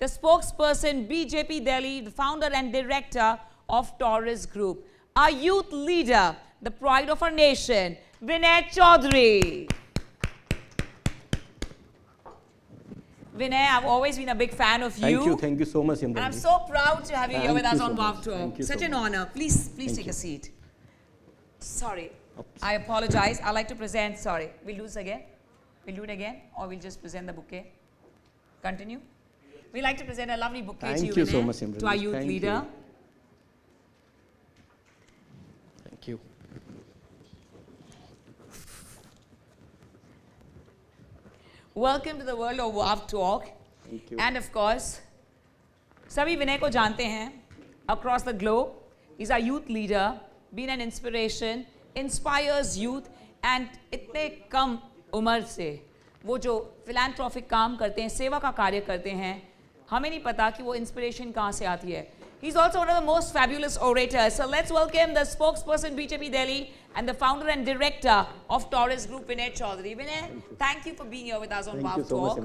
the spokesperson, BJP Delhi, the founder and director of Taurus Group, our youth leader, the pride of our nation, Vinay Chaudhary. Vinay, I've always been a big fan of you. Thank you so much, Imran. And I'm so proud to have you here with us on WOW Talk. Such an honor. Please take a seat. Sorry, I apologize. I'd like to present, sorry, we'll do this again? We'll do it again, or we'll just present the bouquet? Continue? We'd like to present a lovely bouquet to you, Thank you so Vinay, much, Imran. to our youth leader. Thank you. Welcome to the world of WOW Talk. Thank you. And of course, सभी विनय को जानते हैं across the globe. He's our youth leader, been an inspiration, inspires youth, and इतने कम उम्र से वो जो philanthropic काम करते हैं, सेवा का कार्य करते हैं, हमें नहीं पता कि वो inspiration कहाँ से आती है. He's also one of the most fabulous orators. So let's welcome the spokesperson BJP Delhi and the founder and director of Taurus Group, Vinay Chaudhary. Vinay, thank you for being here with us on WOW Talk.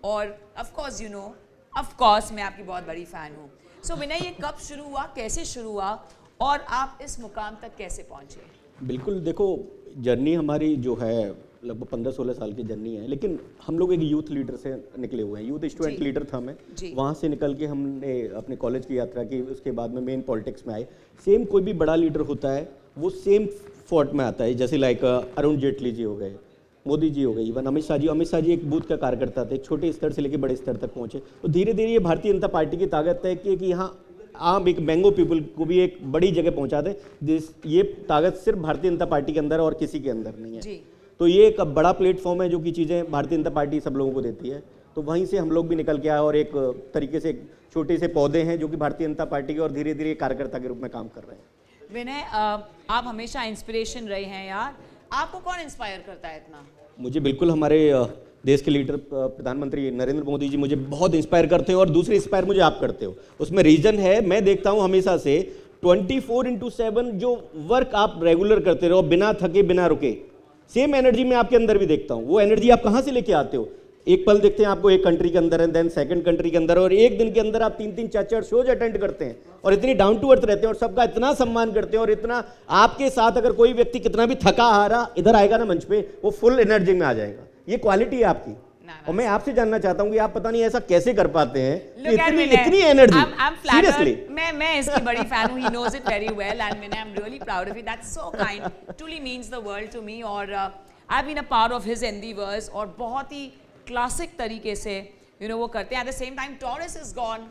और of course you know, of course मैं आपकी बहुत बड़ी fan हूँ. So Vinay, ये कब शुरू हुआ, कैसे शुरू हुआ और आप इस मुकाम तक कैसे पहुँचे? बिल्कुल, देखो जर्नी हमारी जो है लगभग 15-16 साल की जर्नी है, लेकिन हम लोग एक यूथ लीडर से निकले हुए हैं. यूथ स्टूडेंट लीडर था मैं. वहाँ से निकल के हमने अपने कॉलेज की यात्रा की, उसके बाद में मेन पॉलिटिक्स में आए. सेम कोई भी बड़ा लीडर होता है वो सेम फॉर्ट में आता है, जैसे लाइक अरुण जेटली जी हो गए, मोदी जी हो गए, इवन अमित शाह जी एक बूथ का कार्यकर्ता थे, एक छोटे स्तर से लेकर बड़े स्तर तक पहुँचे. तो धीरे धीरे ये भारतीय जनता पार्टी की ताकत है कि यहाँ आम एक मैंगो पीपल को भी एक बड़ी जगह पहुँचा दे. ये ताकत सिर्फ भारतीय जनता पार्टी के अंदर और किसी के अंदर नहीं है. तो ये एक बड़ा प्लेटफॉर्म है जो कि चीज़ें भारतीय जनता पार्टी सब लोगों को देती है. तो वहीं से हम लोग भी निकल के आए और एक तरीके से छोटे से पौधे हैं जो कि भारतीय जनता पार्टी के और धीरे धीरे कार्यकर्ता के रूप में काम कर रहे हैं. विनय, आप हमेशा इंस्पिरेशन रहे हैं यार. आपको कौन इंस्पायर करता है इतना? मुझे बिल्कुल हमारे देश के लीडर प्रधानमंत्री नरेंद्र मोदी जी मुझे बहुत इंस्पायर करते हैं और दूसरे इंस्पायर मुझे आप करते हो. उसमें रीज़न है, मैं देखता हूँ हमेशा से 24/7 जो वर्क आप रेगुलर करते रहो बिना थके बिना रुके, सेम एनर्जी मैं आपके अंदर भी देखता हूँ. वो एनर्जी आप कहाँ से लेके आते हो? एक पल देखते हैं आपको एक कंट्री के अंदर है, देन सेकंड कंट्री के अंदर, और एक दिन के अंदर आप 3-3 4-4 शोज अटेंड करते हैं और इतनी डाउन टू अर्थ रहते हैं और सबका इतना सम्मान करते हैं. और इतना आपके साथ अगर कोई व्यक्ति कितना भी थका हारा इधर आएगा ना मंच पे, वो फुल एनर्जी में आ जाएगा. ये क्वालिटी है आपकी. और मैं आपसे जानना चाहता हूँ कि आप पता नहीं ऐसा कैसे कर पाते हैं, इतनी एनर्जी. सीरियसली मैं इसकी बड़ी फैन हूँ. He knows it very well and I'm really proud of it. That's so kind. Truly means the world to me. और I've been a part of his endeavors और बहुत ही क्लासिक तरीके से वो करते हैं. At the same time, Taurus has gone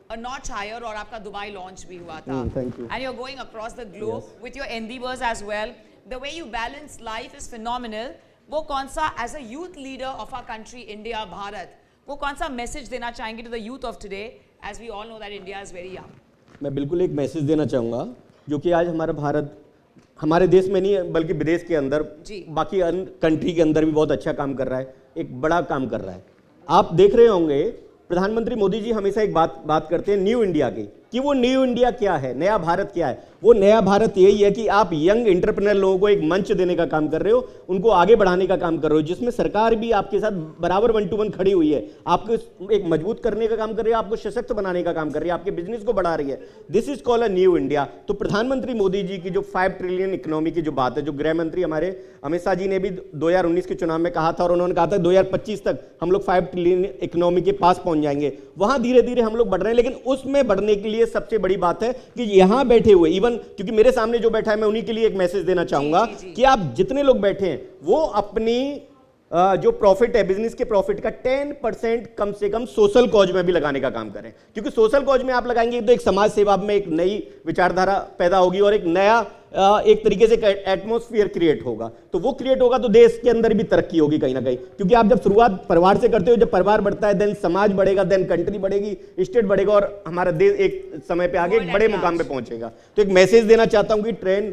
a notch higher और आपका दुबई लॉन्च भी हुआ था. Thank you. And you're going across the globe with your endeavors as well. The way you balance life is phenomenal. वो कौन सा as a youth leader of our country India, Bharat, वो कौन सा मैसेज देना चाहेंगे to the youth of today as we all know that India is very young? मैं बिल्कुल एक मैसेज देना चाहूँगा जो कि आज हमारा भारत हमारे देश में नहीं बल्कि विदेश के अंदर बाकी अन्य कंट्री के अंदर भी बहुत अच्छा काम कर रहा है, एक बड़ा काम कर रहा है. आप देख रहे होंगे प्रधानमंत्री मोदी जी हमेशा एक बात करते हैं न्यू इंडिया की, कि वो न्यू इंडिया क्या है, नया भारत क्या है. वो नया भारत यही है कि आप यंग एंटरप्रेन्योर लोगों को एक मंच देने का काम कर रहे हो, उनको आगे बढ़ाने का काम कर रहे हो, जिसमें सरकार भी आपके साथ बराबर 1 to 1 खड़ी हुई है. आपको एक मजबूत करने का काम कर रही है, आपको सशक्त बनाने का काम कर रही है, आपके बिजनेस को बढ़ा रही है. This is called a new India. तो प्रधानमंत्री मोदी जी की जो 5 ट्रिलियन इकोनॉमी की जो बात है, जो गृह मंत्री हमारे अमित शाह जी ने भी 2019 के चुनाव में कहा था और उन्होंने कहा था 2025 तक हम लोग 5 ट्रिलियन इकोनॉमी के पास पहुंच जाएंगे. वहां धीरे धीरे हम लोग बढ़ रहे हैं, लेकिन उसमें बढ़ने के लिए सबसे बड़ी बात है कि यहां बैठे हुए, इवन क्योंकि मेरे सामने जो बैठा है मैं उन्हीं के लिए एक मैसेज देना चाहूंगा कि आप जितने लोग बैठे हैं वो अपनी जो प्रॉफिट है बिजनेस के प्रॉफिट का 10% कम से कम सोशल कॉज में भी लगाने का काम करें. क्योंकि सोशल कॉज में आप लगाएंगे तो एक समाज सेवा में एक नई विचारधारा पैदा होगी और एक नया एक तरीके से एटमॉस्फेयर क्रिएट होगा. तो वो क्रिएट होगा तो देश के अंदर भी तरक्की होगी कहीं ना कहीं. क्योंकि आप जब शुरुआत परिवार से करते हो, जब परिवार बढ़ता है देन समाज बढ़ेगा, देन कंट्री बढ़ेगी, स्टेट बढ़ेगा और हमारा देश एक समय पे आगे एक बड़े मुकाम पे पहुंचेगा. तो एक मैसेज देना चाहता हूं कि ट्रेन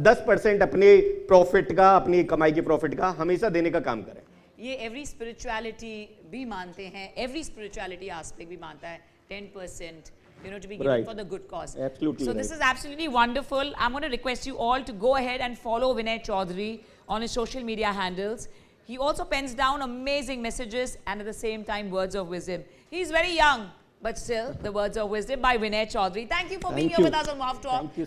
10% अपने प्रॉफिट का, अपनी कमाई के प्रॉफिट का हमेशा देने का काम करें. ये एवरी स्पिरिचुअलिटी भी मानते हैं, एवरी स्पिरिचुअलिटी एस्पेक्ट भी मानता है 10%. To be given for the good cause. Absolutely. So this is absolutely wonderful. I'm going to request you all to go ahead and follow Vinay Chaudhary on his social media handles. He also pens down amazing messages and at the same time words of wisdom. He's very young, but still the words of wisdom by Vinay Chaudhary. Thank you for being Thank here you. with us on WOW Talk. Thank you.